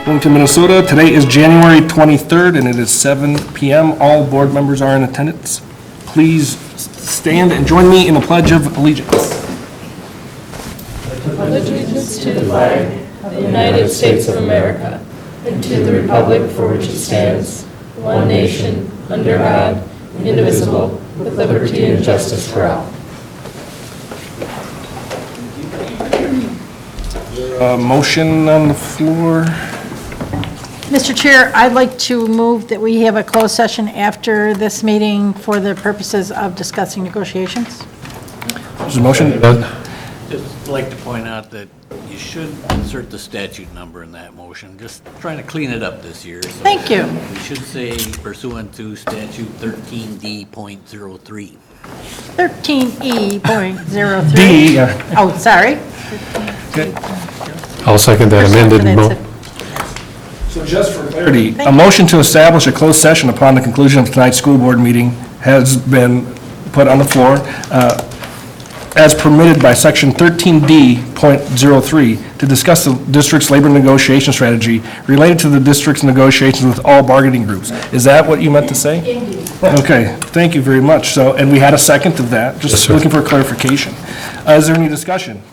Bloomington, Minnesota. Today is January 23rd, and it is 7 p.m. All board members are in attendance. Please stand and join me in the Pledge of Allegiance. Allegiance to the flag of the United States of America and to the republic for which it stands, one nation, under God, indivisible, with liberty and justice for all. Motion on the floor. Mr. Chair, I'd like to move that we have a closed session after this meeting for the purposes of discussing negotiations. There's a motion. Just like to point out that you should insert the statute number in that motion, just trying to clean it up this year. So Thank you. we should say pursuant to statute 13D.03. 13E.03. D, yeah. Oh, sorry. Okay. I'll second that amended motion. So just for clarity, a motion to establish a closed session upon the conclusion of tonight's school board meeting has been put on the floor as permitted by section 13D.03 to discuss the district's labor negotiation strategy related to the district's negotiations with all bargaining groups. Is that what you meant to say? Indeed. Okay, thank you very much. So, and we had a second to that, just Yes, sir. looking for clarification. Is there any discussion?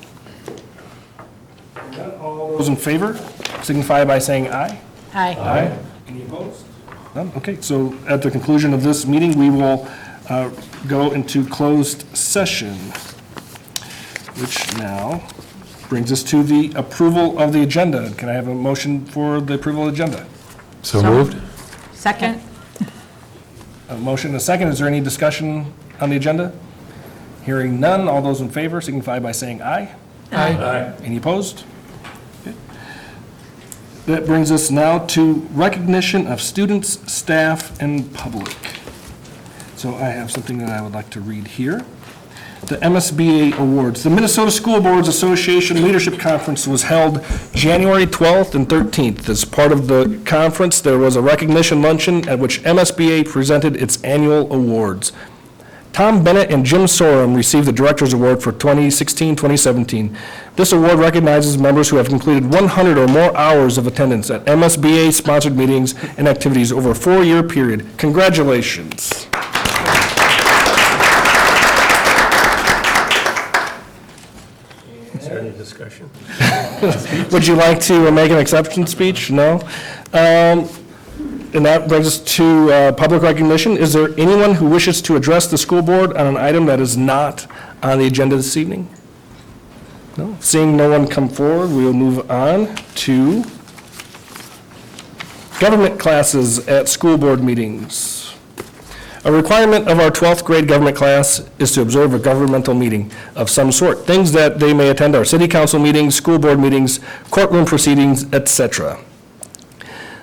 All those in favor signify by saying aye. Aye. Aye. Any opposed? None? Okay, so at the conclusion of this meeting, we will go into closed session, which now brings us to the approval of the agenda. Can I have a motion for the approval of the agenda? So moved? Second? A motion and a second. Is there any discussion on the agenda? Hearing none, all those in favor signify by saying aye. Aye. Any opposed? Okay. That brings us now to recognition of students, staff, and public. So I have something that I would like to read here. The MSBA Awards. The Minnesota School Boards Association Leadership Conference was held January 12th and 13th. As part of the conference, there was a recognition luncheon at which MSBA presented its annual awards. Tom Bennett and Jim Sorum received the Director's Award for 2016-2017. This award recognizes members who have completed 100 or more hours of attendance at MSBA-sponsored meetings and activities over a 4-year period. Congratulations. Is there any discussion? Would you like to make an acceptance speech? No? And that brings us to public recognition. Is there anyone who wishes to address the school board on an item that is not on the agenda this evening? No? Seeing no one come forward, we will move on to government classes at school board meetings. A requirement of our 12th grade government class is to observe a governmental meeting of some sort. Things that they may attend are city council meetings, school board meetings, courtroom proceedings, etc.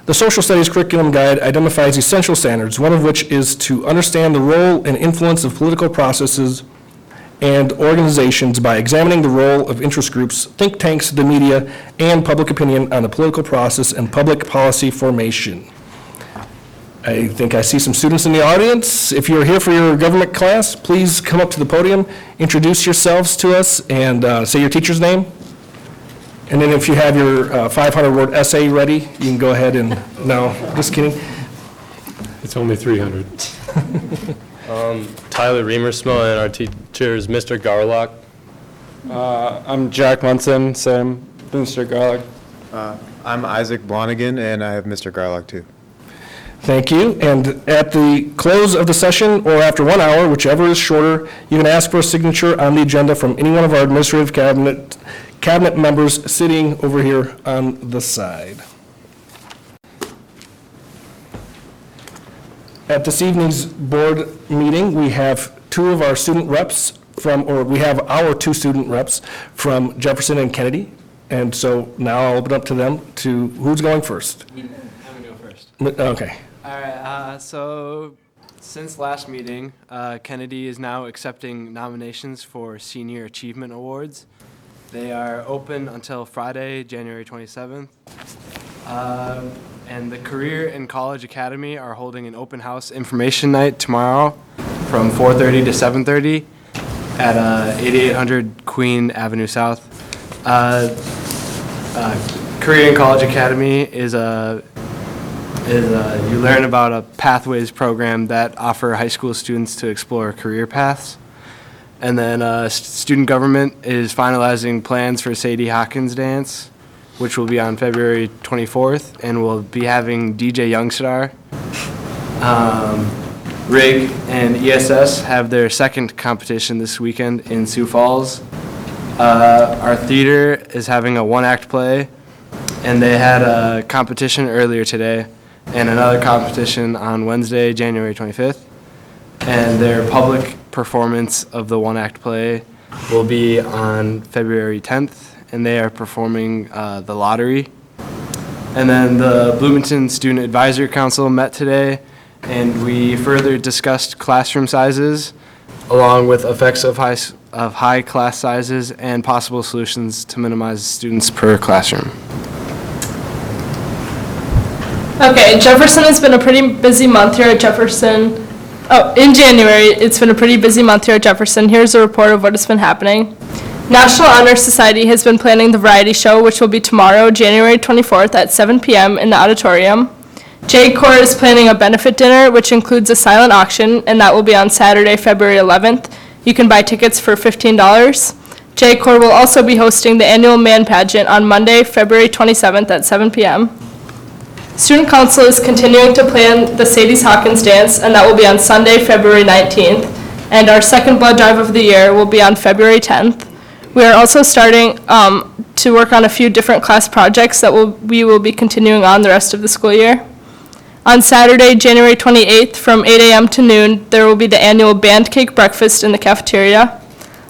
The Social Studies Curriculum Guide identifies essential standards, one of which is to understand the role and influence of political processes and organizations by examining the role of interest groups, think tanks, the media, and public opinion on the political process and public policy formation. I think I see some students in the audience. If you're here for your government class, please come up to the podium, introduce yourselves to us, and say your teacher's name. And then if you have your 500-word essay ready, you can go ahead and, no, just kidding. It's only 300. Tyler Remersma, and our teacher is Mr. Garlock. I'm Jack Munson, same, Mr. Garlic. I'm Isaac Blonigan, and I have Mr. Garlock, too. Thank you. And at the close of the session, or after 1 hour, whichever is shorter, you can ask for a signature on the agenda from any one of our administrative cabinet members sitting over here on the side. At this evening's board meeting, we have two of our student reps we have our two student reps from Jefferson and Kennedy. And so now I'll open up to them to, who's going first? I'm gonna go first. Okay. All right, so since last meeting, Kennedy is now accepting nominations for Senior Achievement Awards. They are open until Friday, January 27th. And the Career and College Academy are holding an open house information night tomorrow from 4:30 to 7:30 at 8800 Queen Avenue South. Career and College Academy is you learn about a pathways program that offer high school students to explore career paths. And then student government is finalizing plans for Sadie Hawkins Dance, which will be on February 24th, and we'll be having DJ Youngstar. RIG and ESS have their second competition this weekend in Sioux Falls. Our theater is having a one-act play, and they had a competition earlier today and another competition on Wednesday, January 25th. And their public performance of the one-act play will be on February 10th, and they are performing The Lottery. And then the Bloomington Student Advisory Council met today, and we further discussed classroom sizes, along with effects of high class sizes and possible solutions to minimize students per classroom. Okay, Jefferson has been a pretty busy month here at Jefferson. Oh, in January, it's been a pretty busy month here at Jefferson. Here's a report of what has been happening. National Honor Society has been planning the variety show, which will be tomorrow, January 24th at 7 p.m. in the auditorium. J-Corps is planning a benefit dinner, which includes a silent auction, and that will be on Saturday, February 11th. You can buy tickets for $15. J-Corps will also be hosting the annual man pageant on Monday, February 27th at 7 p.m. Student Council is continuing to plan the Sadie Hawkins Dance, and that will be on Sunday, February 19th. And our second blood drive of the year will be on February 10th. We are also starting to work on a few different class projects that we will be continuing on the rest of the school year. On Saturday, January 28th, from 8 a.m. to noon, there will be the annual band cake breakfast in the cafeteria.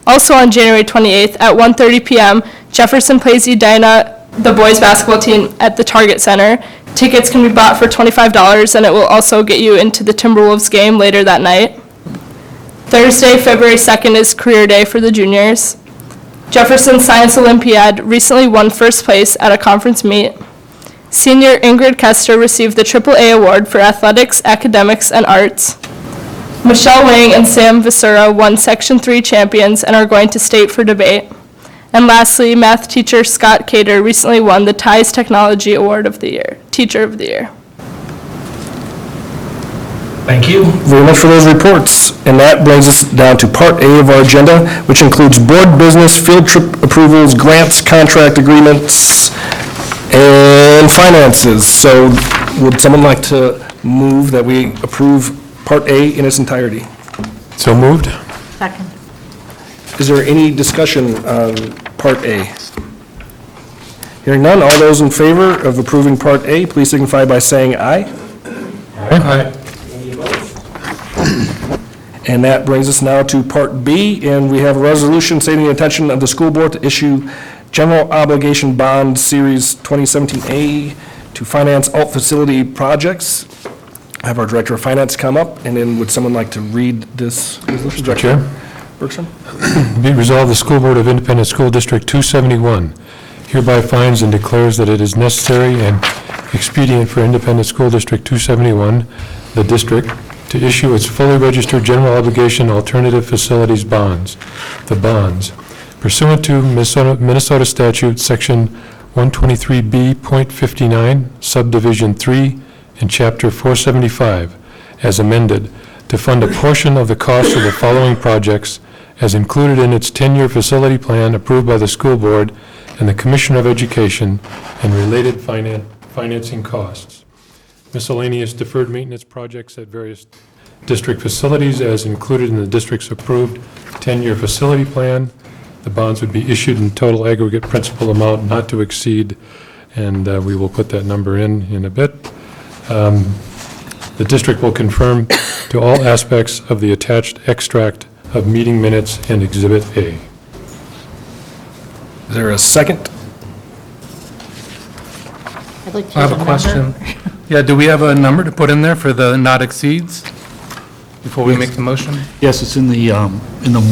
Also on January 28th, at 1:30 p.m., Jefferson plays Edina, the boys basketball team, at the Target Center. Tickets can be bought for $25, and it will also get you into the Timberwolves game later that night. Thursday, February 2nd, is Career Day for the juniors. Jefferson Science Olympiad recently won first place at a conference meet. Senior Ingrid Kester received the AAA award for athletics, academics, and arts. Michelle Wang and Sam Visura won Section 3 champions and are going to state for debate. And lastly, math teacher Scott Cater recently won the TIES Technology Award of the Year, Teacher of the Year. Thank you very much for those reports. And that brings us down to Part A of our agenda, which includes board business, field trip approvals, grants, contract agreements, and finances. So would someone like to move that we approve Part A in its entirety? So moved? Second. Is there any discussion on Part A? Hearing none, all those in favor of approving Part A, please signify by saying aye. Aye. And that brings us now to Part B, and we have a resolution stating the intention of the school board to issue general obligation bond series 2017A to finance alt facility projects. I have our director of finance come up, and then would someone like to read this resolution? Mr. Chair? Bergstrom? Be resolved, the School Board of Independent School District 271 hereby finds and declares that it is necessary and expedient for Independent School District 271, the district, to issue its fully registered general obligation alternative facilities bonds, the bonds, pursuant to Minnesota Statute Section 123B.59, Subdivision 3, and Chapter 475, as amended, to fund a portion of the cost of the following projects as included in its 10-year facility plan approved by the school board and the Commissioner of Education and related financing costs. Miscellaneous deferred maintenance projects at various district facilities as included in the district's approved 10-year facility plan. The bonds would be issued in total aggregate principal amount not to exceed, and we will put that number in a bit. The district will confirm to all aspects of the attached extract of meeting minutes and Exhibit A. Is there a second? I'd like to I have use a number. question. Yeah, do we have a number to put in there for the not exceeds before we make the motion? Yes, it's in the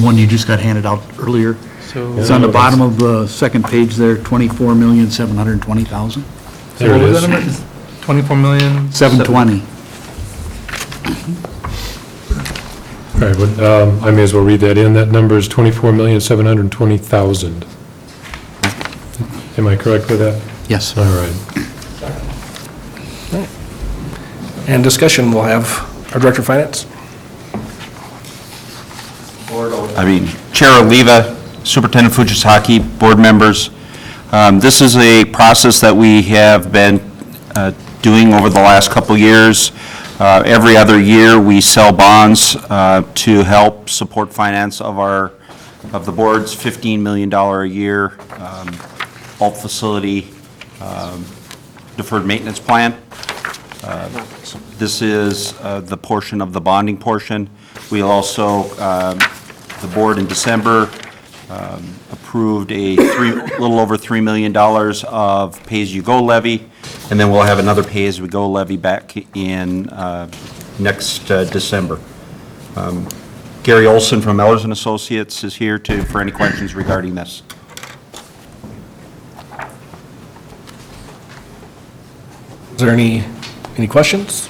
one you just got handed out earlier. So, It's on the bottom of the second page there, 24,720,000. There it what was is. that number? 24 million? 720. All right, well, I may as well read that in. That number is 24,720,000. Am I correct with that? Yes. All right. And discussion, we'll have our Director of Finance. Chair Oliva, Superintendent Fujisaki, board members. This is a process that we have been doing over the last couple years. Every other year, we sell bonds to help support finance of the board's $15 million a year alt facility deferred maintenance plan. This is the portion of the bonding portion. We also, the board in December approved a little over $3 million of pay-as-you-go levy, and then we'll have another pay-as-we-go levy back in next December. Gary Olson from Mellers and Associates is here for any questions regarding this. Is there any questions?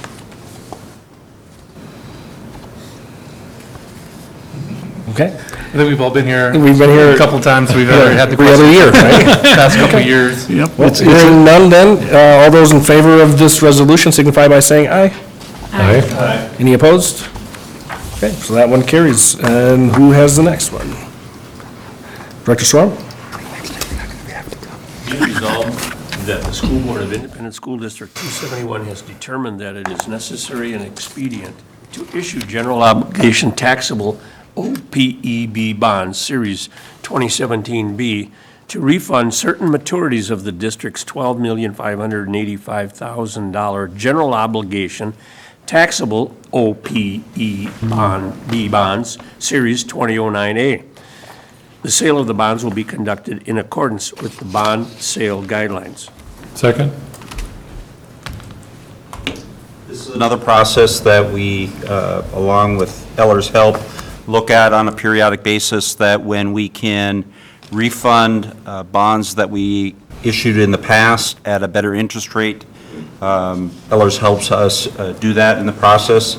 Okay. I think we've all been here. We've been here a couple times. We've ever had the every other year, right? past couple years. Yep. Well, hearing none then, all those in favor of this resolution signify by saying aye. Aye. Any opposed? Okay, so that one carries. And who has the next one? Director Storm? Be resolved that the School Board of Independent School District 271 has determined that it is necessary and expedient to issue general obligation taxable OPEB bonds, Series 2017B, to refund certain maturities of the district's $12,585,000 general obligation taxable OPEB bonds, Series 2009A. The sale of the bonds will be conducted in accordance with the bond sale guidelines. Second? This is another process that we, along with Eller's help, look at on a periodic basis, that when we can refund bonds that we issued in the past at a better interest rate, Eller's helps us do that in the process.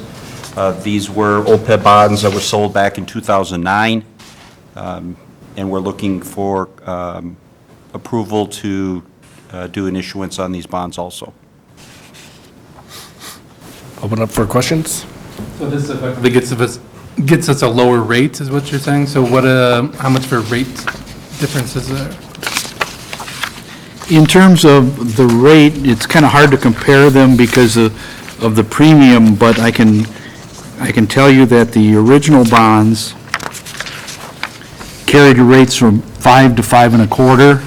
These were OPEB bonds that were sold back in 2009, and we're looking for approval to do an issuance on these bonds also. Open up for questions? So this effectively gets us a lower rate, is what you're saying? So what, how much of a rate difference is there? In terms of the rate, it's kind of hard to compare them because of the premium, but I can tell you that the original bonds carried rates from 5 to 5.25,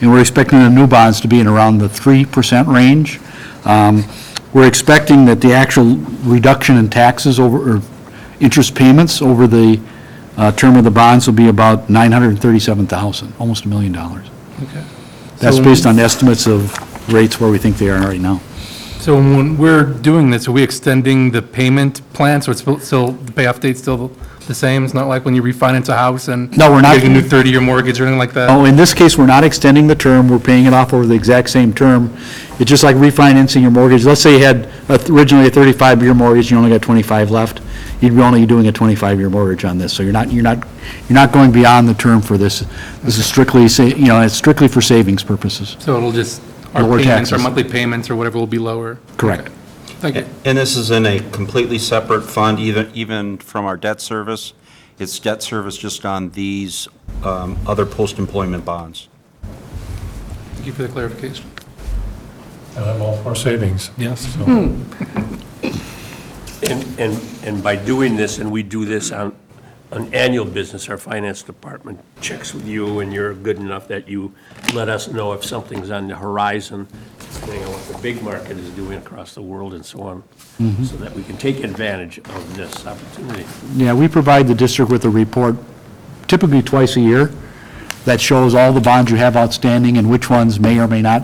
and we're expecting the new bonds to be in around the 3% range. We're expecting that the actual reduction in taxes or interest payments over the term of the bonds will be about $937,000, almost $1 million. Okay. That's So- based on estimates of rates where we think they are right now. So when we're doing this, are we extending the payment plan, so it's still, the payoff date's still the same? It's not like when you refinance a house and No, we're not. getting a new 30-year mortgage or anything like that? Oh, in this case, we're not extending the term, we're paying it off over the exact same term. It's just like refinancing your mortgage. Let's say you had originally a 35-year mortgage, you only got 25 left. You'd be only doing a 25-year mortgage on this, so you're not going beyond the term for this. This is strictly, it's strictly for savings purposes. So it'll just, our Lower payments, our taxes. monthly payments or whatever will be lower? Correct. Thank you. And this is in a completely separate fund, even from our debt service. It's debt service just on these other post-employment bonds. Thank you for the clarification. I'm all for savings. Yes. And by doing this, and we do this on an annual business, our finance department checks with you, and you're good enough that you let us know if something's on the horizon, depending on what the big market is doing across the world and so on, so that we can take advantage of this opportunity. Yeah, we provide the district with a report typically twice a year that shows all the bonds you have outstanding and which ones may or may not,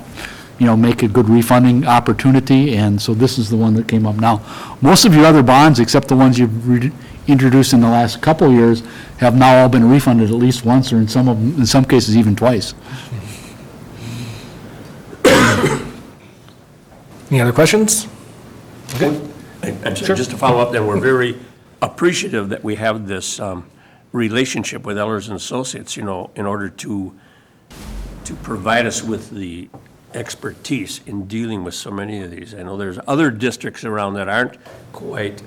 make a good refunding opportunity, and so this is the one that came up now. Most of your other bonds, except the ones you've introduced in the last couple of years, have now all been refunded at least once, or in some cases even twice. Any other questions? Okay. And just to follow up, then, we're very appreciative that we have this relationship with Ehlers and Associates, in order to provide us with the expertise in dealing with so many of these. I know there's other districts around that aren't quite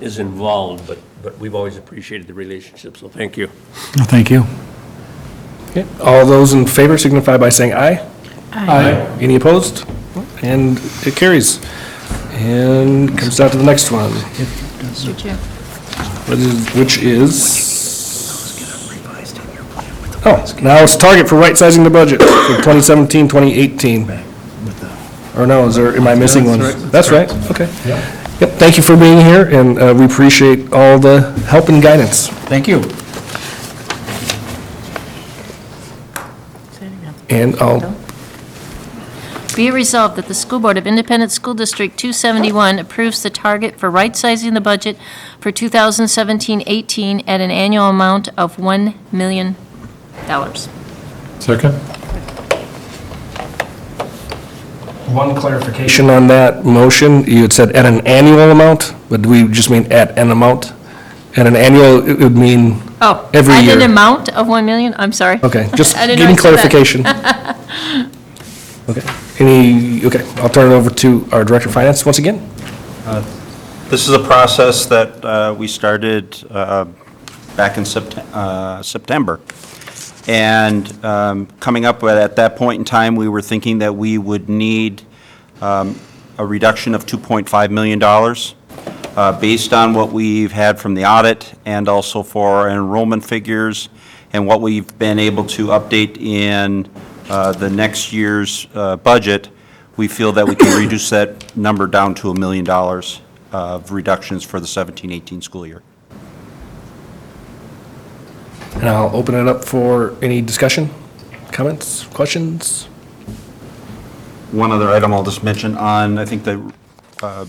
as involved, but we've always appreciated the relationship, so thank you. Thank you. Okay, all those in favor signify by saying aye. Aye. Any opposed? And it carries. And comes down to the next one, Mr. Chair. which is, now it's target for right-sizing the budget for 2017, 2018. Or no, am I missing one? That's right, okay. Yep, thank you for being here, and we appreciate all the help and guidance. Thank you. And I'll Be it resolved that the School Board of Independent School District 271 approves the target for right-sizing the budget for 2017-18 at an annual amount of $1 million. Second? One clarification on that motion, you had said at an annual amount, but do we just mean at an amount? At an annual, it would mean Oh, every at year. an amount of 1 million? I'm sorry. Okay, just I didn't know getting I said that. clarification. Okay, I'll turn it over to our Director of Finance once again. This is a process that we started back in September. And coming up with, at that point in time, we were thinking that we would need a reduction of $2.5 million based on what we've had from the audit and also for our enrollment figures and what we've been able to update in the next year's budget. We feel that we can reduce that number down to $1 million of reductions for the 17-18 school year. And I'll open it up for any discussion, comments, questions? One other item I'll just mention on, I think the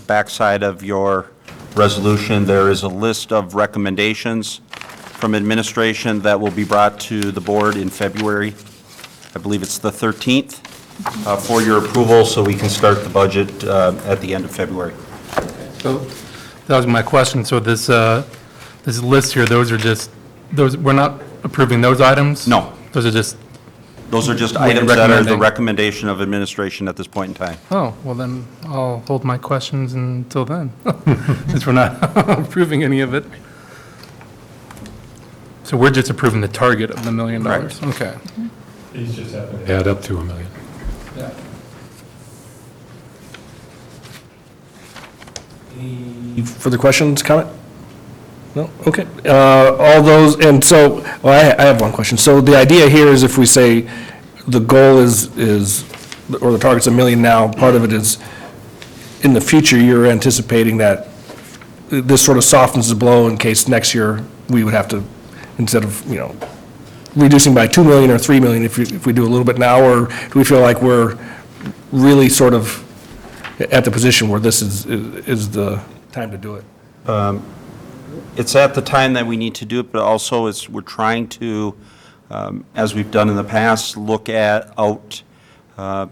backside of your resolution, there is a list of recommendations from administration that will be brought to the board in February. I believe it's the 13th, for your approval, so we can start the budget at the end of February. So that was my question. So this list here, those are just, we're not approving those items? No. Those are just, items that are the recommending. recommendation of administration at this point in time. oh, well then I'll hold my questions until then, since we're not approving any of it. So we're just approving the target of the $1 million? Correct. Okay. These just happen to add up to $1 million. Yeah. Any further questions, comment? No? Okay. All those, and so, well, I have one question. So the idea here is if we say the goal is, or the target's $1 million now, part of it is, in the future, you're anticipating that this sort of softens the blow in case next year we would have to, instead of, reducing by 2 million or 3 million if we do a little bit now, or do we feel like we're really sort of at the position where this is the time to do it? It's at the time that we need to do it, but also we're trying to, as we've done in the past, look at 4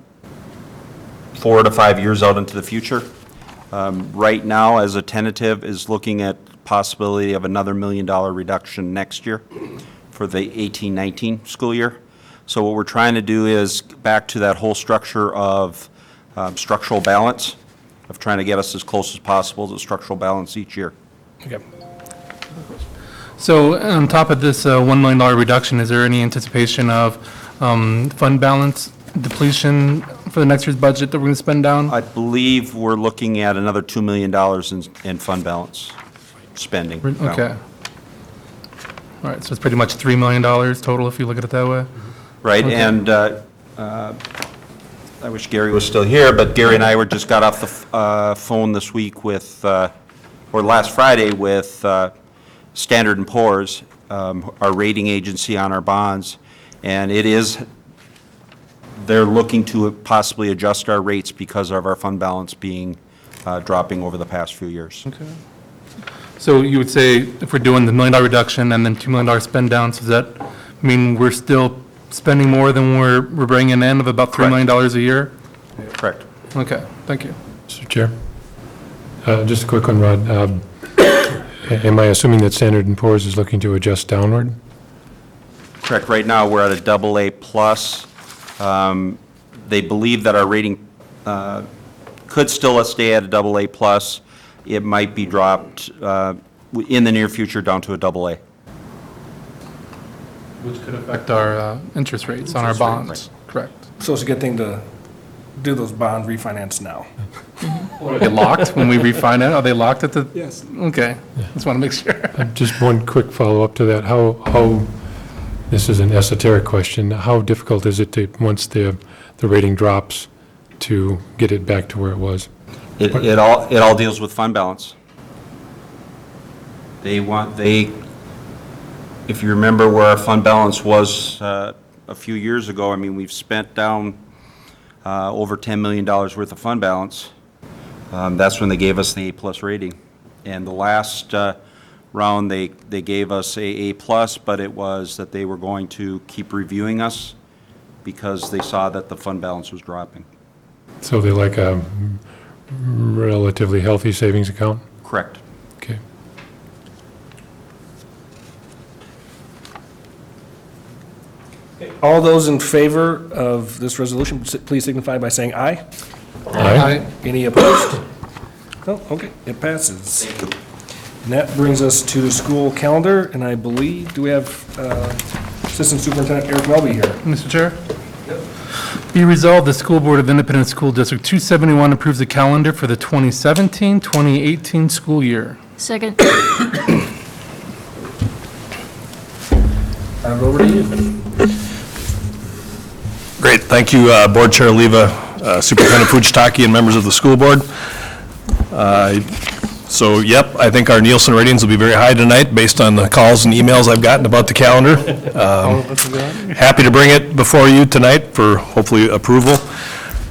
to 5 years out into the future. Right now, as a tentative, is looking at possibility of another $1 million reduction next year for the 18-19 school year. So what we're trying to do is back to that whole structure of structural balance, of trying to get us as close as possible to structural balance each year. Okay. So on top of this $1 million reduction, is there any anticipation of fund balance depletion for the next year's budget that we're going to spend down? I believe we're looking at another $2 million in fund balance spending. Okay. All right, so it's pretty much $3 million total if you look at it that way? Right, Okay. and I wish Gary was still here, but Gary and I just got off the phone this week with, or last Friday with Standard & Poor's, our rating agency on our bonds, and they're looking to possibly adjust our rates because of our fund balance being dropping over the past few years. Okay. So you would say if we're doing the $1 million reduction and then $2 million spend down, so does that mean we're still spending more than we're bringing in of about $3 million a year? Correct. Okay, thank you. Mr. Chair? Just a quick one, Rod. Am I assuming that Standard & Poor's is looking to adjust downward? Correct. Right now, we're at a AA+. they believe that our rating could still stay at a AA+. It might be dropped in the near future down to a AA. Which could affect our interest rates on our bonds. Correct. So it's a good thing to do those bond refinance now. Are they locked when we refinance? Are they locked at the? Yes. Okay, just want to make sure. Just one quick follow-up to that. How, this is an esoteric question, how difficult is it to, once the rating drops, to get it back to where it was? It all deals with fund balance. If you remember where our fund balance was a few years ago, I mean, we've spent down over $10 million worth of fund balance. That's when they gave us the A+ rating. And the last round, they gave us A+, but it was that they were going to keep reviewing us because they saw that the fund balance was dropping. So they're like a relatively healthy savings account? Correct. Okay. All those in favor of this resolution, please signify by saying aye. Aye. Any opposed? No, okay, it passes. And that brings us to the school calendar, and I believe, do we have Assistant Superintendent Eric Welby here? Mr. Chair? Be resolved, the School Board of Independent School District 271 approves the calendar for the 2017-2018 school year. Second. I'll go over to you. Great, thank you, Board Chair Leva, Superintendent Fujitaki, and members of the school board. So, yep, I think our Nielsen ratings will be very high tonight based on the calls and emails I've gotten about the calendar. Happy to bring it before you tonight for hopefully approval.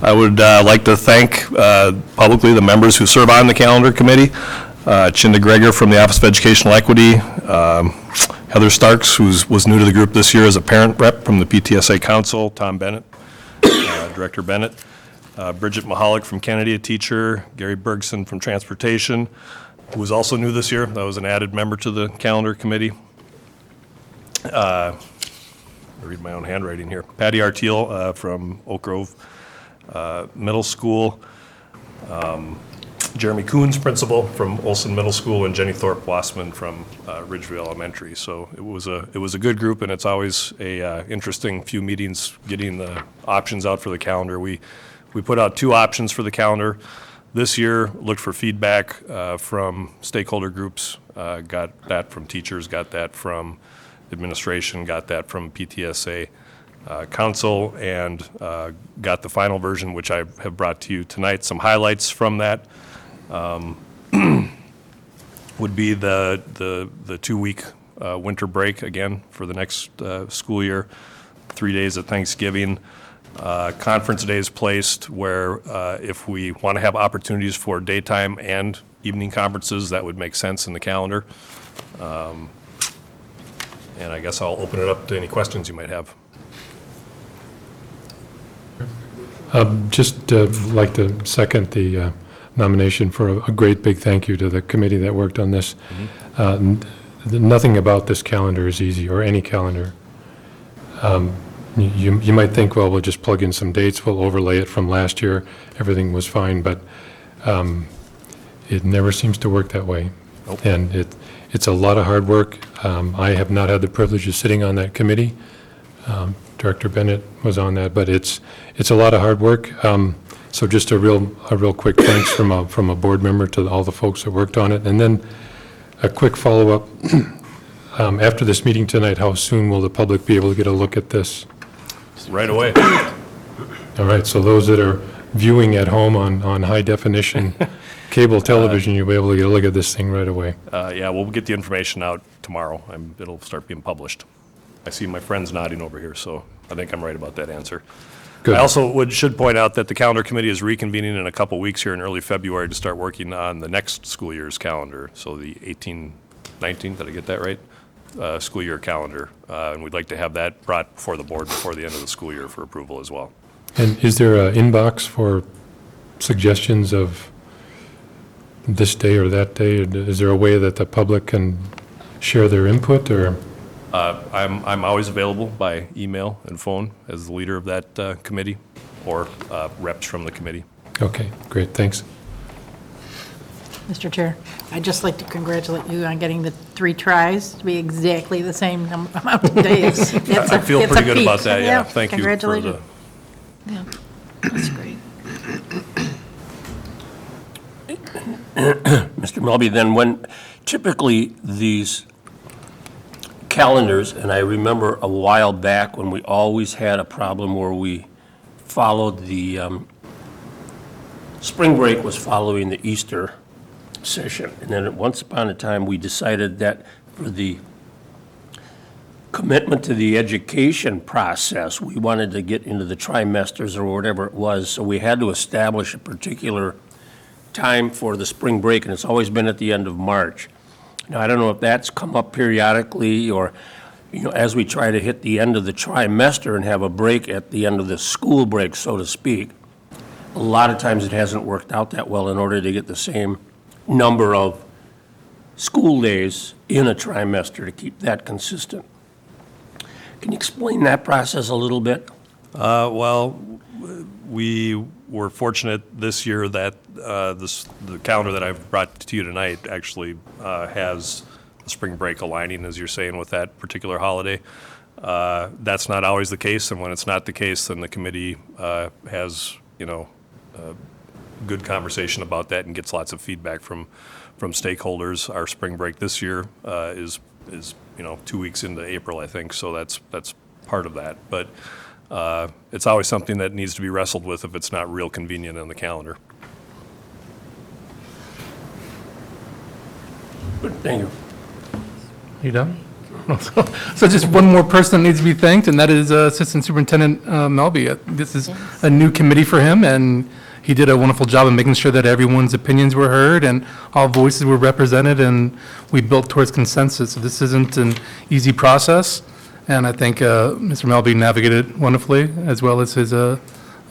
I would like to thank publicly the members who serve on the calendar committee. Chinda Greger from the Office of Educational Equity, Heather Starks, who was new to the group this year as a parent rep from the PTSA Council, Tom Bennett, Director Bennett, Bridget Mahalik from Kennedy, a teacher, Gary Bergson from Transportation, who was also new this year. That was an added member to the calendar committee. I read my own handwriting here. Patty Artiel from Oak Grove Middle School. Jeremy Coons, principal from Olson Middle School, and Jenny Thorpe Wassman from Ridgeview Elementary. So it was a good group, and it's always a interesting few meetings getting the options out for the calendar. We put out 2 options for the calendar this year. Looked for feedback from stakeholder groups. Got that from teachers. Got that from administration. Got that from PTSA Council, and got the final version, which I have brought to you tonight. Some highlights from that. Would be the 2-week winter break again for the next school year, 3 days of Thanksgiving, conference days placed where if we want to have opportunities for daytime and evening conferences, that would make sense in the calendar. And I guess I'll open it up to any questions you might have. Just like to second the nomination for a great big thank you to the committee that worked on this. Nothing about this calendar is easy, or any calendar. You might think, well, we'll just plug in some dates, we'll overlay it from last year, everything was fine, but it never seems to work that way. Nope. And it's a lot of hard work. I have not had the privilege of sitting on that committee. Director Bennett was on that, but it's a lot of hard work. So just a real quick thanks from a board member to all the folks that worked on it. And then a quick follow-up. After this meeting tonight, how soon will the public be able to get a look at this? Right away. All right, so those that are viewing at home on high definition cable television, you'll be able to get a look at this thing right away. Yeah, we'll get the information out tomorrow. It'll start being published. I see my friends nodding over here, so I think I'm right about that answer. Good. I also should point out that the calendar committee is reconvening in a couple weeks here in early February to start working on the next school year's calendar. So the 18-19, did I get that right? School year calendar. And we'd like to have that brought before the board before the end of the school year for approval as well. And is there an inbox for suggestions of this day or that day? Is there a way that the public can share their input, or? I'm always available by email and phone as the leader of that committee, or reps from the committee. Okay, great, thanks. Mr. Chair, I'd just like to congratulate you on getting the 3 tries to be exactly the same amount of days. I feel pretty good about that, yeah. Thank you. Congratulations. Yeah, that's great. Mr. Melby, then when typically these calendars, and I remember a while back when we always had a problem where we followed the, spring break was following the Easter session. And then once upon a time, we decided that for the commitment to the education process, we wanted to get into the trimesters or whatever it was. So we had to establish a particular time for the spring break, and it's always been at the end of March. Now, I don't know if that's come up periodically, or, as we try to hit the end of the trimester and have a break at the end of the school break, so to speak. A lot of times it hasn't worked out that well in order to get the same number of school days in a trimester to keep that consistent. Can you explain that process a little bit? Well, we were fortunate this year that the calendar that I've brought to you tonight actually has the spring break aligning, as you're saying, with that particular holiday. That's not always the case, and when it's not the case, then the committee has, good conversation about that and gets lots of feedback from stakeholders. Our spring break this year is 2 weeks into April, I think, so that's part of that. But it's always something that needs to be wrestled with if it's not real convenient on the calendar. Good, thank you. You done? So just one more person that needs to be thanked, and that is Assistant Superintendent Melby. This is a new committee for him, and he did a wonderful job of making sure that everyone's opinions were heard and all voices were represented, and we built towards consensus. So this isn't an easy process, and I think Mr. Melby navigated wonderfully, as well as his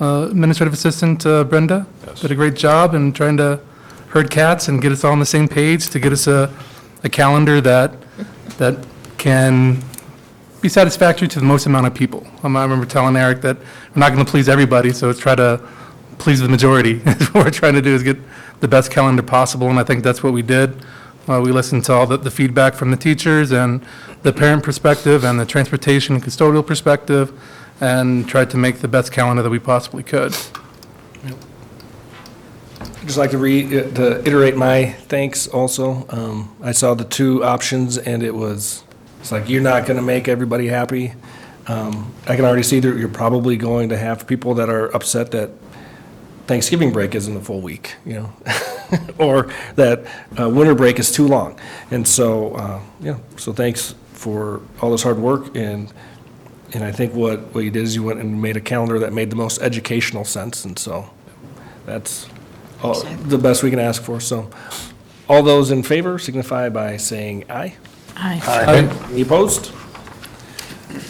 administrative assistant, Brenda. Yes. Did a great job in trying to herd cats and get us all on the same page to get us a calendar that can be satisfactory to the most amount of people. I remember telling Eric that we're not going to please everybody, so let's try to please the majority. What we're trying to do is get the best calendar possible, and I think that's what we did. We listened to all the feedback from the teachers and the parent perspective and the transportation and custodial perspective, and tried to make the best calendar that we possibly could. I'd just like to iterate my thanks also. I saw the 2 options, and it's like, you're not going to make everybody happy. I can already see that you're probably going to have people that are upset that Thanksgiving break isn't a full week, or that winter break is too long. And so, so thanks for all this hard work. And I think what you did is you went and made a calendar that made the most educational sense. And so that's the best we can ask for. So all those in favor signify by saying aye. Aye. Aye. Any opposed?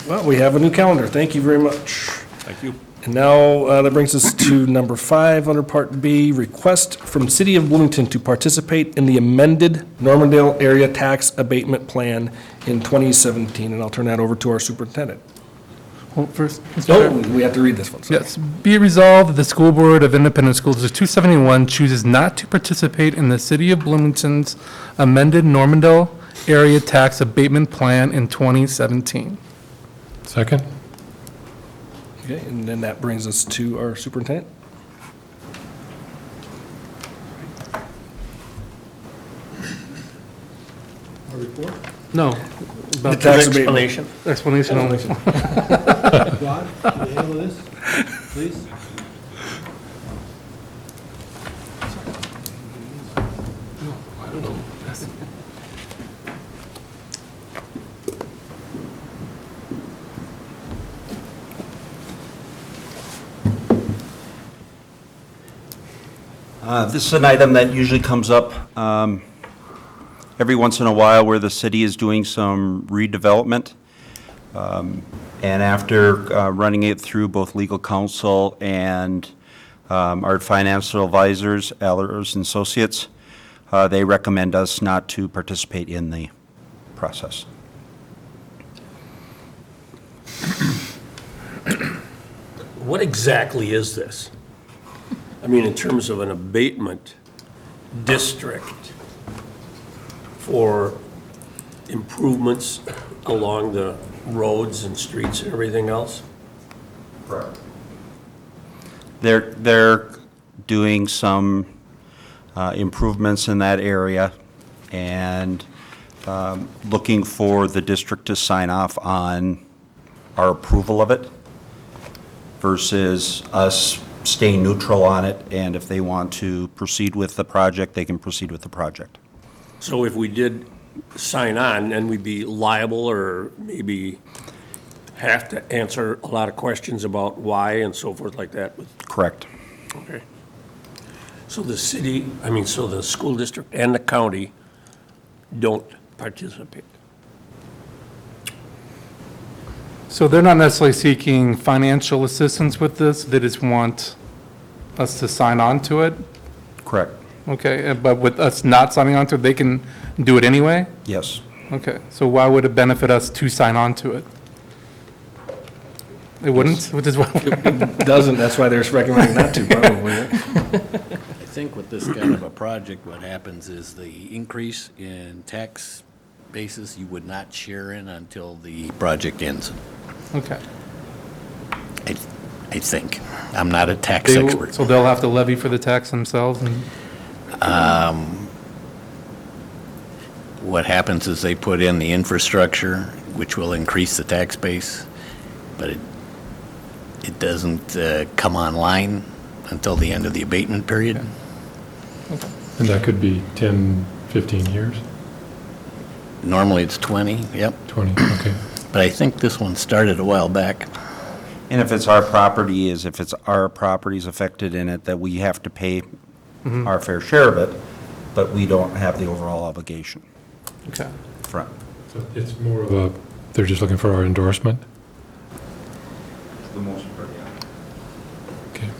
Well, we have a new calendar. Thank you very much. Thank you. And now that brings us to number 5 under Part B, request from City of Bloomington to participate in the amended Normandale Area Tax Abatement Plan in 2017. And I'll turn that over to our superintendent. Well, first, Mr. No, Chair. we have to read this one. Sorry. Yes. Be it resolved that the School Board of Independent Schools District 271 chooses not to participate in the City of Bloomington's amended Normandale Area Tax Abatement Plan in 2017. Second? Okay, and then that brings us to our superintendent. No. The tax abatement. Explanation. Explanation only. Rod, can you handle this, please? This is an item that usually comes up every once in a while where the city is doing some redevelopment. And after running it through both legal counsel and our financial advisors, Ehlers and Associates, they recommend us not to participate in the process. what exactly is this? I mean, in terms of an abatement district for improvements along the roads and streets and everything else? Correct. They're doing some improvements in that area and looking for the district to sign off on our approval of it versus us staying neutral on it, and if they want to proceed with the project, they can proceed with the project. So if we did sign on, then we'd be liable or maybe have to answer a lot of questions about why and so forth like that? Correct. Okay. So the city, so the school district and the county don't participate? So they're not necessarily seeking financial assistance with this, they just want us to sign on to it? Correct. Okay, but with us not signing on to it, they can do it anyway? Yes. Okay, so why would it benefit us to sign on to it? It wouldn't, which is why. Doesn't, that's why they're recommending not to, probably. I think with this kind of a project, what happens is the increase in tax basis you would not share in until the project ends. Okay. I think. I'm not a tax expert. So they'll have to levy for the tax themselves and? What happens is they put in the infrastructure, which will increase the tax base, but it doesn't come online until the end of the abatement period. Okay. And that could be 10, 15 years? Normally it's 20, yep. 20, okay. But I think this one started a while back. And if it's our properties affected in it, that we have to pay our fair share of it, but we don't have the overall obligation. Okay. Front. So it's more of a, they're just looking for our endorsement? For the most part, yeah. Okay.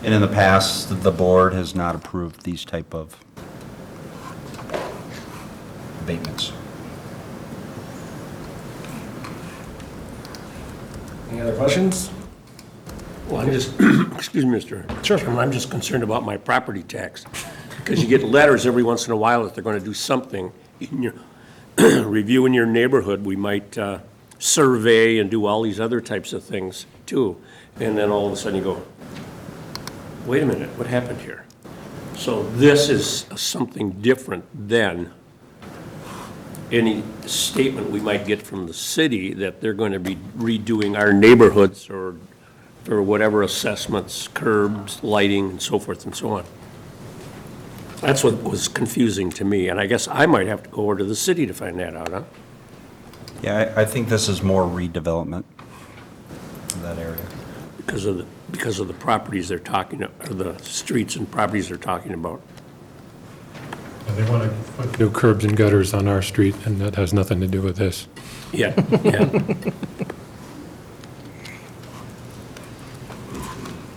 And in the past, the board has not approved these type of abatements. Any other questions? Well, I'm just, excuse me, Mr. Sure. Chairman, I'm just concerned about my property tax. Because you get letters every once in a while that they're going to do something in your, reviewing your neighborhood. We might survey and do all these other types of things too. And then all of a sudden you go, wait a minute, what happened here? So this is something different than any statement we might get from the city that they're going to be redoing our neighborhoods or whatever assessments, curbs, lighting, and so forth and so on. That's what was confusing to me, and I guess I might have to go over to the city to find that out, huh? Yeah, I think this is more redevelopment in that area. Because of the properties they're talking, or the streets and properties they're talking about. And they want to put new curbs and gutters on our street, and that has nothing to do with this. Yeah, yeah.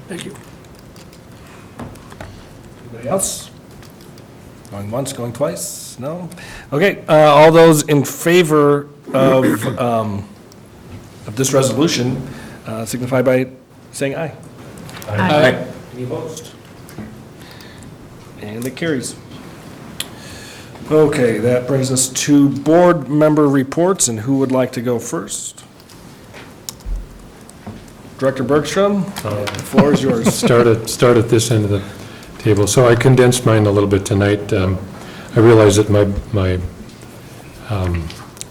Thank you. Anybody else? Going once, going twice? No? Okay, all those in favor of this resolution signify by saying aye. Aye. Any opposed? And it carries. Okay, that brings us to board member reports, and who would like to go first? Director Bergstrom, the floor is yours. Start at this end of the table. So I condensed mine a little bit tonight. I realize that my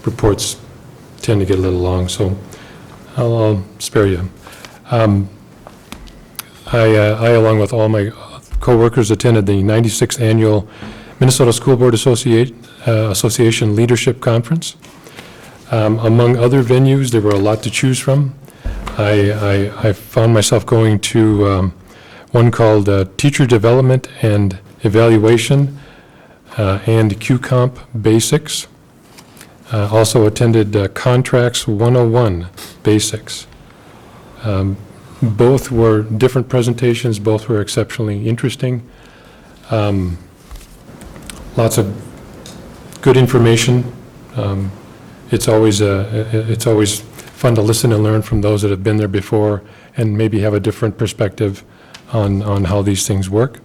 reports tend to get a little long, so I'll spare you. I, along with all my coworkers, attended the 96th Annual Minnesota School Board Association Leadership Conference. Among other venues, there were a lot to choose from. I found myself going to one called Teacher Development and Evaluation and QComp Basics. Also attended Contracts 101 Basics. Both were different presentations, both were exceptionally interesting. Lots of good information. It's always fun to listen and learn from those that have been there before and maybe have a different perspective on how these things work.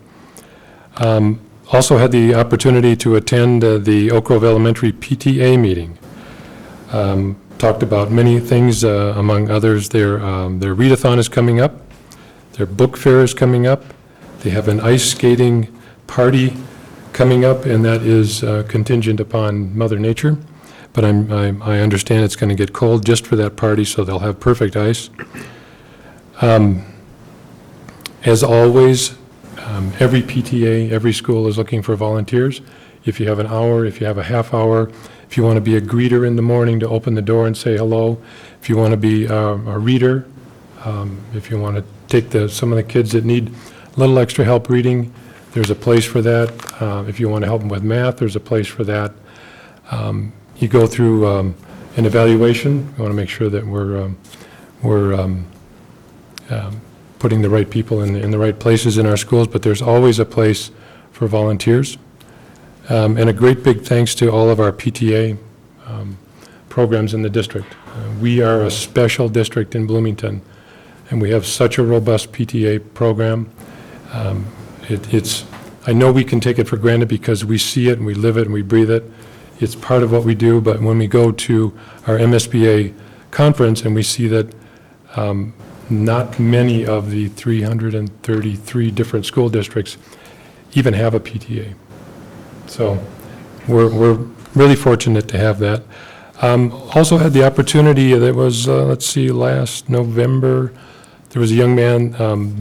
Also had the opportunity to attend the Oak Grove Elementary PTA meeting. Talked about many things, among others, their readathon is coming up, their book fair is coming up, they have an ice skating party coming up, and that is contingent upon Mother Nature, but I understand it's going to get cold just for that party, so they'll have perfect ice. As always, every PTA, every school is looking for volunteers. If you have an hour, if you have a half hour, if you want to be a greeter in the morning to open the door and say hello, if you want to be a reader, if you want to take some of the kids that need a little extra help reading, there's a place for that. If you want to help them with math, there's a place for that. You go through an evaluation. You want to make sure that we're putting the right people in the right places in our schools, but there's always a place for volunteers. And a great big thanks to all of our PTA programs in the district. We are a special district in Bloomington, and we have such a robust PTA program. I know we can take it for granted because we see it and we live it and we breathe it. It's part of what we do, but when we go to our MSBA conference and we see that not many of the 333 different school districts even have a PTA. So we're really fortunate to have that. Also had the opportunity, that was, last November, there was a young man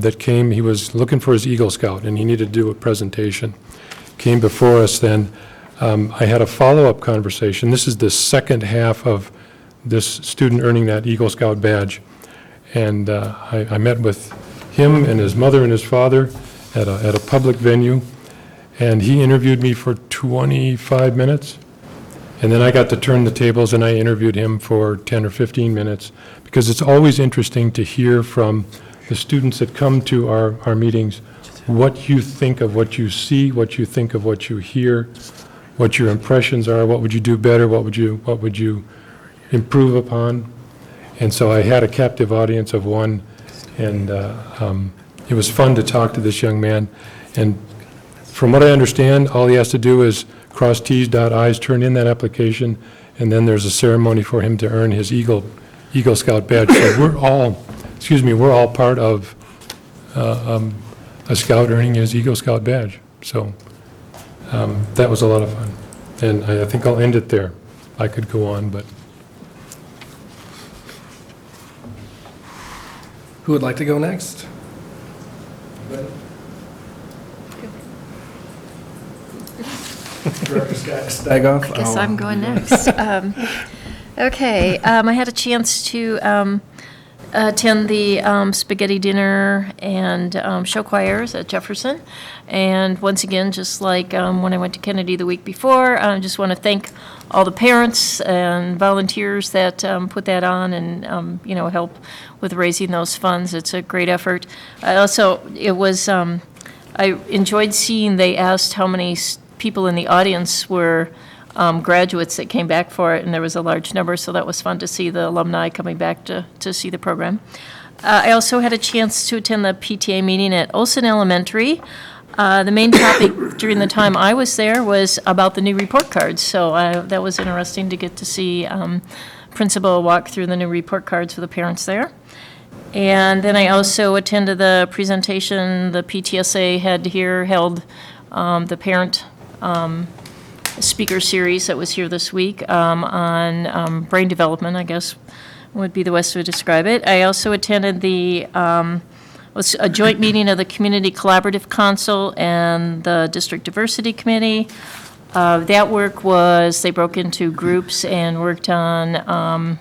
that came, he was looking for his Eagle Scout, and he needed to do a presentation. Came before us then. I had a follow-up conversation. This is the second half of this student earning that Eagle Scout badge. And I met with him and his mother and his father at a public venue, and he interviewed me for 25 minutes. And then I got to turn the tables and I interviewed him for 10 or 15 minutes, because it's always interesting to hear from the students that come to our meetings what you think of what you see, what you think of what you hear, what your impressions are, what would you do better, what would you improve upon. And so I had a captive audience of one, and it was fun to talk to this young man. And from what I understand, all he has to do is cross T's, dot I's, turn in that application, and then there's a ceremony for him to earn his Eagle Scout badge. So we're all part of a scout earning his Eagle Scout badge. So that was a lot of fun. And I think I'll end it there. I could go on, but. Who would like to go next? Director Stagoff? I guess I'm going next. Okay, I had a chance to attend the spaghetti dinner and show choirs at Jefferson. And once again, just like when I went to Kennedy the week before, I just want to thank all the parents and volunteers that put that on and, help with raising those funds. It's a great effort. I enjoyed seeing they asked how many people in the audience were graduates that came back for it, and there was a large number, so that was fun to see the alumni coming back to see the program. I also had a chance to attend the PTA meeting at Olson Elementary. The main topic during the time I was there was about the new report cards, so that was interesting to get to see principal walk through the new report cards for the parents there. And then I also attended the presentation the PTSA had here held, the parent speaker series that was here this week on brain development, I guess would be the best way to describe it. I also attended was a joint meeting of the Community Collaborative Council and the District Diversity Committee. That work was, they broke into groups and worked on,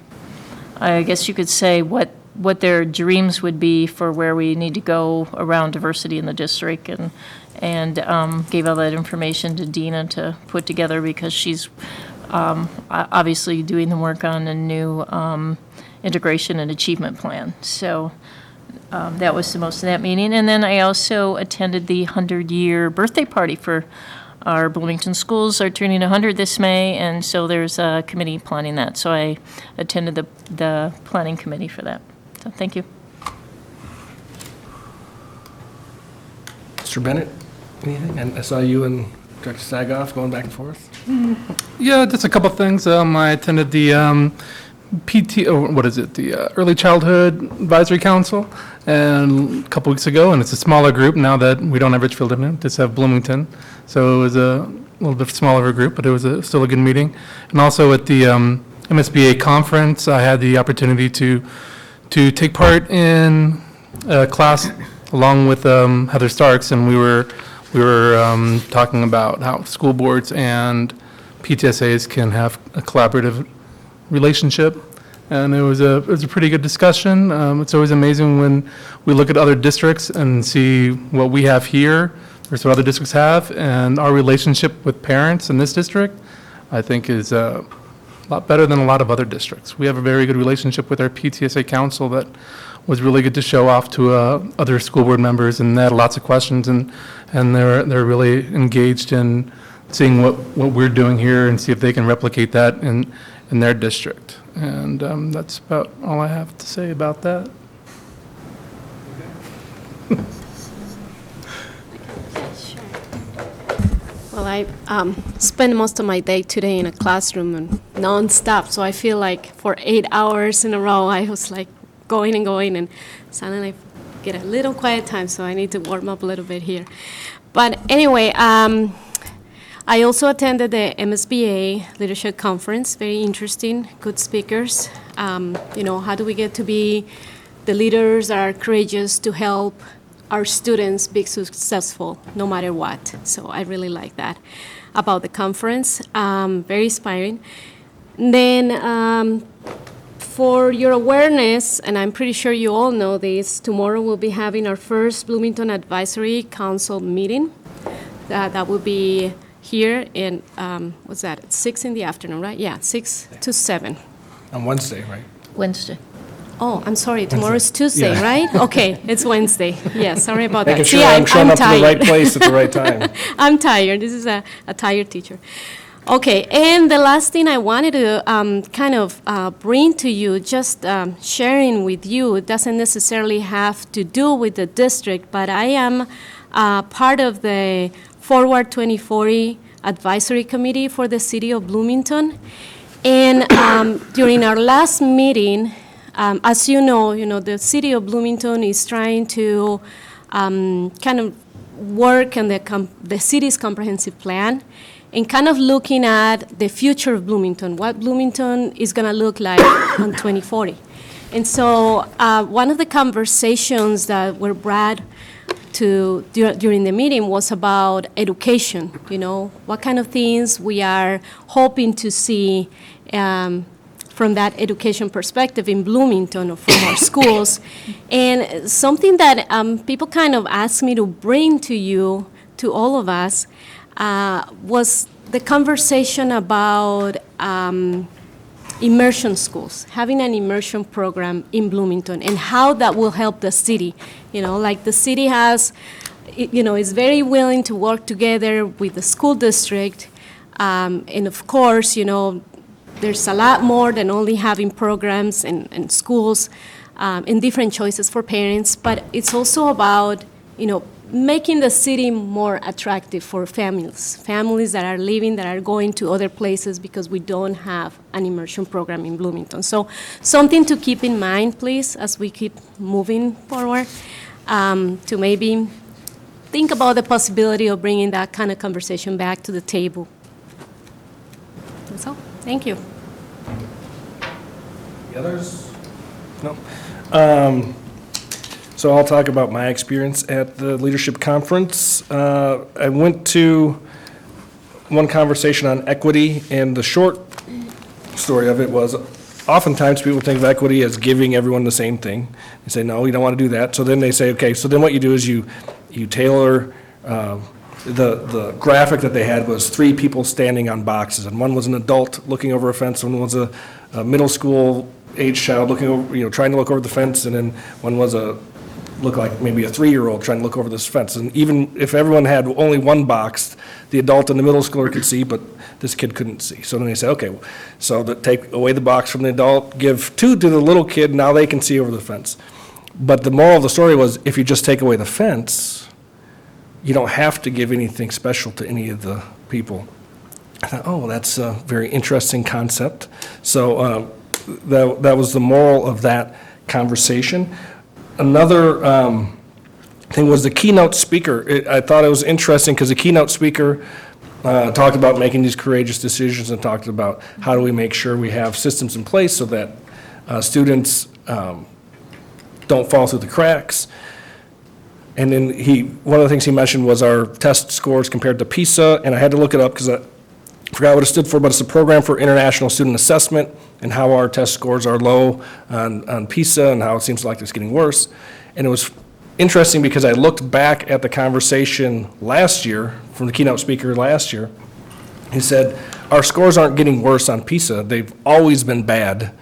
I guess you could say, what their dreams would be for where we need to go around diversity in the district, and gave all that information to Dina to put together, because she's obviously doing the work on a new integration and achievement plan. So that was the most of that meeting. And then I also attended the 100-year birthday party for our Bloomington schools are turning 100 this May, and so there's a committee planning that. So I attended the planning committee for that. So thank you. Mr. Bennett, anything? And I saw you and Dr. Sagoff going back and forth. Yeah, just a couple things. I attended the the Early Childhood Advisory Council, and a couple weeks ago, and it's a smaller group now that we don't have Richfield in it, just have Bloomington. So it was a little bit smaller of a group, but it was still a good meeting. And also at the MSBA conference, I had the opportunity to take part in a class along with Heather Starks, and we were talking about how school boards and PTSAs can have a collaborative relationship, and it was a pretty good discussion. It's always amazing when we look at other districts and see what we have here versus what other districts have, and our relationship with parents in this district, I think, is a lot better than a lot of other districts. We have a very good relationship with our PTSA council that was really good to show off to other school board members, and they had lots of questions, and they're really engaged in seeing what we're doing here and see if they can replicate that in their district. And that's about all I have to say about that. Well, I spend most of my day today in a classroom and nonstop, so I feel like for 8 hours in a row, I was like going and going, and suddenly I get a little quiet time, so I need to warm up a little bit here. But anyway, I also attended the MSBA Leadership Conference, very interesting, good speakers. How do we get to be the leaders that are courageous to help our students be successful no matter what? So I really like that about the conference, very inspiring. Then for your awareness, and I'm pretty sure you all know this, tomorrow we'll be having our first Bloomington Advisory Council meeting. That will be here in, what's that, at 6 in the afternoon, right? Yeah, 6 to 7. On Wednesday, right? Wednesday. Oh, I'm sorry, tomorrow's Tuesday, Yeah. right? Okay, it's Wednesday. Yeah, sorry about that. Making See, sure I'm showing I'm up to the tired. right place at the right time. I'm tired. This is a tired teacher. Okay, and the last thing I wanted to bring to you, just sharing with you, it doesn't necessarily have to do with the district, but I am part of the Forward 2040 Advisory Committee for the City of Bloomington. And during our last meeting, as you know, the City of Bloomington is trying to kind of work on the city's comprehensive plan and kind of looking at the future of Bloomington, what Bloomington is going to look like on 2040. And so one of the conversations that were brought to during the meeting was about education, what kind of things we are hoping to see from that education perspective in Bloomington or from our schools. And something that people kind of asked me to bring to you, to all of us, was the conversation about immersion schools, having an immersion program in Bloomington, and how that will help the city. Like the city has, is very willing to work together with the school district, and of course, there's a lot more than only having programs and schools and different choices for parents, but it's also about, making the city more attractive for families that are living, that are going to other places because we don't have an immersion program in Bloomington. So something to keep in mind, please, as we keep moving forward, to maybe think about the possibility of bringing that kind of conversation back to the table. That's all. Thank you. The others? No. So I'll talk about my experience at the leadership conference. I went to one conversation on equity, and the short story of it was oftentimes people think of equity as giving everyone the same thing. They say, no, you don't want to do that. So then they say, okay, so then what you do is you tailor, the graphic that they had was 3 people standing on boxes, and one was an adult looking over a fence, one was a middle school age child looking over, trying to look over the fence, and then one was a look like maybe a 3-year-old trying to look over this fence. And even if everyone had only one box, the adult and the middle schooler could see, but this kid couldn't see. So then they said, okay, so take away the box from the adult, give 2 to the little kid, now they can see over the fence. But the moral of the story was, if you just take away the fence, you don't have to give anything special to any of the people. I thought, oh, that's a very interesting concept. So that was the moral of that conversation. Another thing was the keynote speaker. I thought it was interesting because the keynote speaker talked about making these courageous decisions and talked about how do we make sure we have systems in place so that students don't fall through the cracks. And then one of the things he mentioned was our test scores compared to PISA, and I had to look it up because I forgot what it stood for, but it's a program for international student assessment and how our test scores are low on PISA and how it seems like it's getting worse. And it was interesting because I looked back at the conversation last year from the keynote speaker last year. He said, our scores aren't getting worse on PISA. They've always been bad.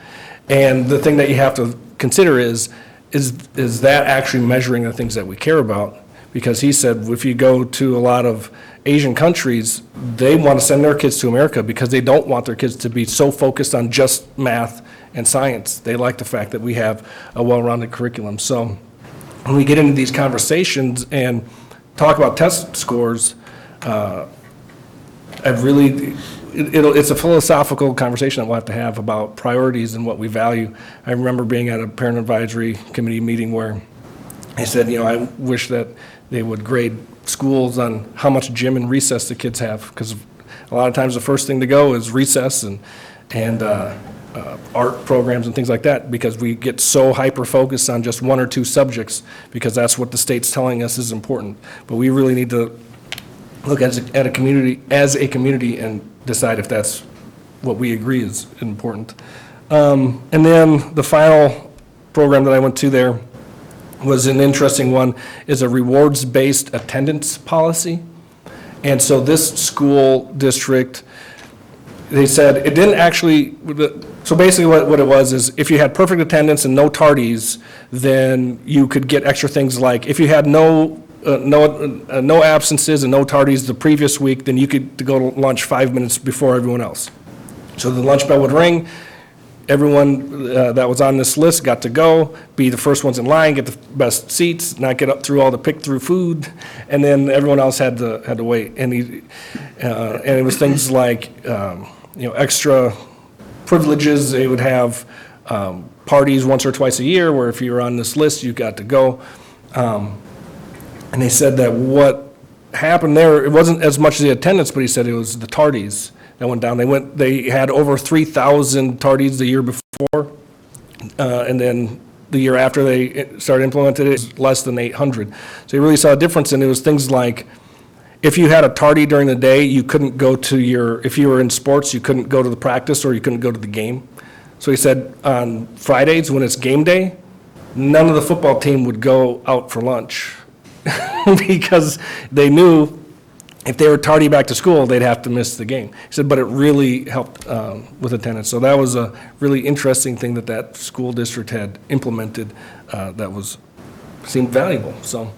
And the thing that you have to consider is that actually measuring the things that we care about? Because he said if you go to a lot of Asian countries, they want to send their kids to America because they don't want their kids to be so focused on just math and science. They like the fact that we have a well-rounded curriculum. So when we get into these conversations and talk about test scores, it's a philosophical conversation that we'll have to have about priorities and what we value. I remember being at a parent advisory committee meeting where they said, I wish that they would grade schools on how much gym and recess the kids have, because a lot of times the first thing to go is recess and art programs and things like that, because we get so hyper-focused on just 1 or 2 subjects because that's what the state's telling us is important. But we really need to look at a community as a community and decide if that's what we agree is important. And then the final program that I went to there was an interesting one, is a rewards-based attendance policy. And so this school district, they said it didn't actually, so basically what it was is if you had perfect attendance and no tardies, then you could get extra things like if you had no absences and no tardies the previous week, then you could go to lunch 5 minutes before everyone else. So the lunch bell would ring, everyone that was on this list got to go, be the first ones in line, get the best seats, not get up through all the pick-through food, and then everyone else had to wait. And it was things like extra privileges. They would have parties once or twice a year where if you were on this list, you got to go. And they said that what happened there, it wasn't as much as the attendance, but he said it was the tardies that went down. They had over 3,000 tardies the year before, and then the year after they started implementing it, it was less than 800. So you really saw a difference, and it was things like if you had a tardy during the day, you couldn't go to if you were in sports, you couldn't go to the practice or you couldn't go to the game. So he said on Fridays when it's game day, none of the football team would go out for lunch because they knew if they were tardy back to school, they'd have to miss the game. He said, but it really helped with attendance. So that was a really interesting thing that school district had implemented that seemed valuable. So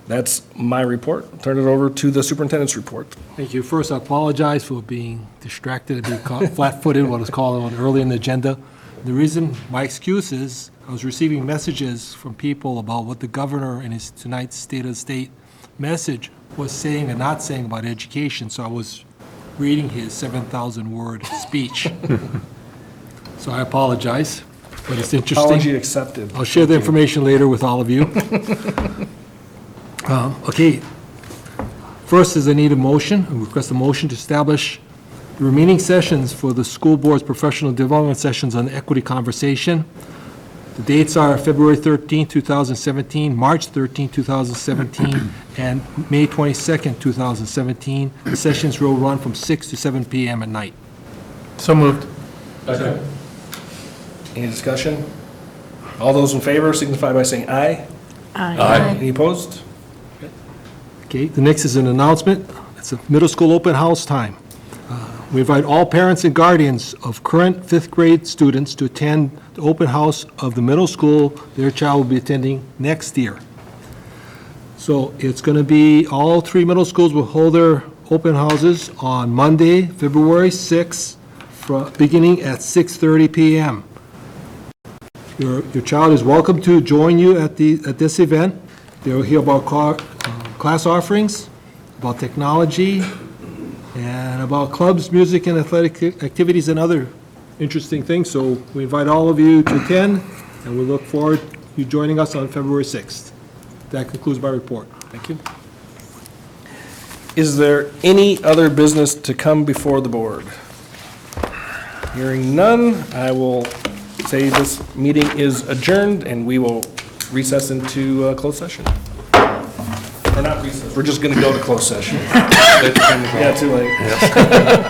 that's my report. I'll turn it over to the superintendent's report. Thank you. First, I apologize for being distracted and being caught flat-footed, what was called on early in the agenda. The reason, my excuse is, I was receiving messages from people about what the governor in his tonight's State of the State message was saying and not saying about education, so I was reading his 7,000-word speech. So I apologize, but it's interesting. Apology accepted. I'll share the information later with all of you. Okay. First is I need a motion, I request a motion to establish the remaining sessions for the school board's professional development sessions on equity conversation. The dates are February 13, 2017, March 13, 2017, and May 22nd, 2017. The sessions will run from 6 to 7 p.m. at night. So moved. Okay. Any discussion? All those in favor signify by saying aye. Aye. Any opposed? Okay, the next is an announcement. It's a middle school open house time. We invite all parents and guardians of current fifth grade students to attend the open house of the middle school their child will be attending next year. So it's going to be, all 3 middle schools will hold their open houses on Monday, February 6th, beginning at 6:30 PM. Your child is welcome to join you at this event. They'll hear about class offerings, about technology, and about clubs, music, and athletic activities, and other interesting things. So we invite all of you to attend, and we look forward to you joining us on February 6th. That concludes my report. Thank you. Is there any other business to come before the board? Hearing none, I will say this meeting is adjourned, and we will recess into closed session. Or not recess, we're just going to go to closed session. Yeah, too late.